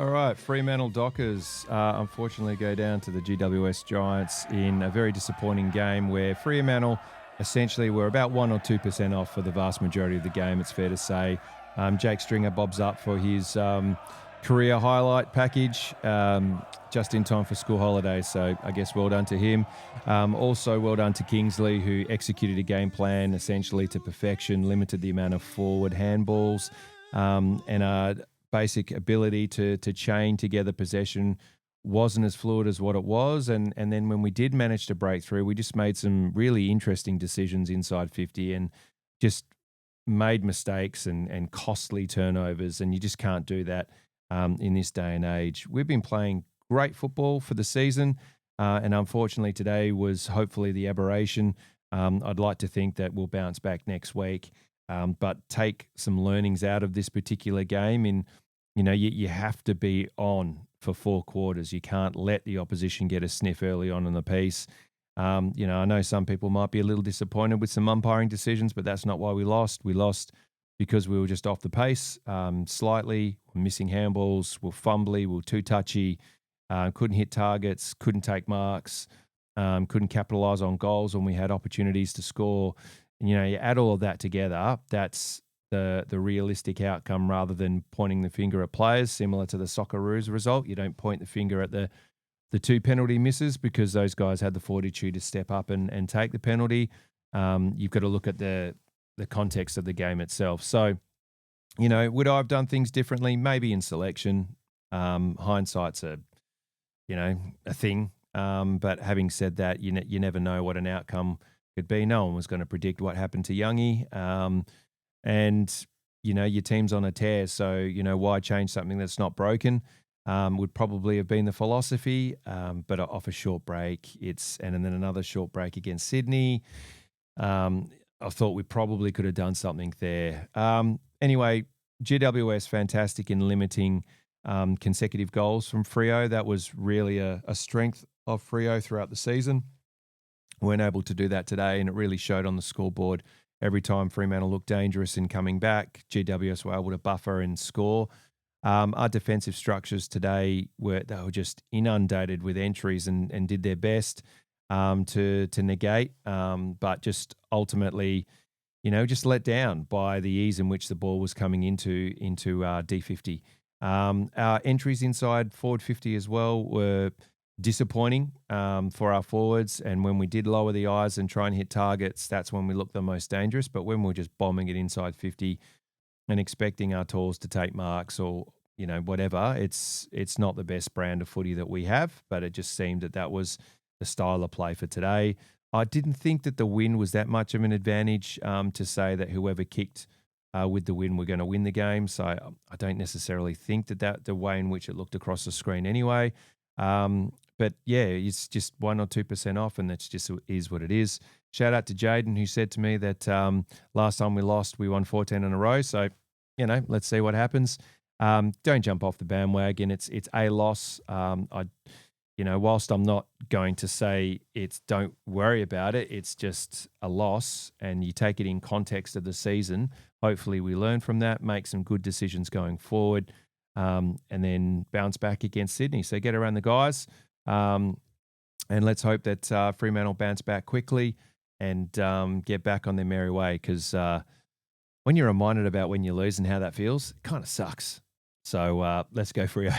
All right, Fremantle Dockers unfortunately go down to the GWS Giants in a very disappointing game where Fremantle essentially were about 1 or 2% off for the vast majority of the game, it's fair to say. Jake Stringer bobs up for his career highlight package just in time for school holidays, so I guess well done to him. Also well done to Kingsley, who executed a game plan essentially to perfection, limited the amount of forward handballs, and basic ability to chain together possession wasn't as fluid as what it was. And then when we did manage to break through, we just made some really interesting decisions inside 50 and just made mistakes and costly turnovers. And you just can't do that in this day and age. We've been playing great football for the season. And unfortunately today was hopefully the aberration. I'd like to think that we'll bounce back next week. But take some learnings out of this particular game. You have to be on for 4 quarters. You can't let the opposition get a sniff early on in the piece. I know some people might be a little disappointed with some umpiring decisions, but that's not why we lost. We lost because we were just off the pace slightly, we're missing handballs, we're fumbly, we're too touchy, couldn't hit targets, couldn't take marks, couldn't capitalise on goals when we had opportunities to score. You add all of that together, that's the realistic outcome rather than pointing the finger at players, similar to the Socceroos result. You don't point the finger at the 2 penalty misses because those guys had the fortitude to step up and take the penalty. You've got to look at the context of the game itself. So, would I have done things differently? Maybe in selection. Hindsight's a thing. But having said that, you never know what an outcome could be. No one was going to predict what happened to Youngie. And your team's on a tear. So, why change something that's not broken? Would probably have been the philosophy. But off a short break, and then another short break against Sydney. I thought we probably could have done something there. Anyway, GWS fantastic in limiting consecutive goals from Freo. That was really a strength of Freo throughout the season. Weren't able to do that today, and it really showed on the scoreboard. Every time Fremantle looked dangerous in coming back, GWS were able to buffer and score. Our defensive structures today were just inundated with entries and did their best to negate, but just ultimately, just let down by the ease in which the ball was coming into D50. Our entries inside forward 50 as well were disappointing for our forwards, and when we did lower the eyes and try and hit targets, that's when we looked the most dangerous. But when we're just bombing it inside 50 and expecting our tools to take marks or whatever, it's not the best brand of footy that we have. But it just seemed that was the style of play for today. I didn't think that the win was that much of an advantage to say that whoever kicked with the win were going to win the game. So I don't necessarily think that the way in which it looked across the screen anyway. But yeah, it's just 1 or 2% off, and that's just is what it is. Shout out to Jaden, who said to me that last time we lost, we won 14 in a row. So, let's see what happens. Don't jump off the bandwagon. It's a loss. Whilst I'm not going to say don't worry about it, it's just a loss, and you take it in context of the season. Hopefully we learn from that, make some good decisions going forward, and then bounce back against Sydney. So get around the guys, and let's hope that Fremantle bounce back quickly and get back on their merry way, because when you're reminded about when you lose and how that feels, it kind of sucks. So let's go Freo.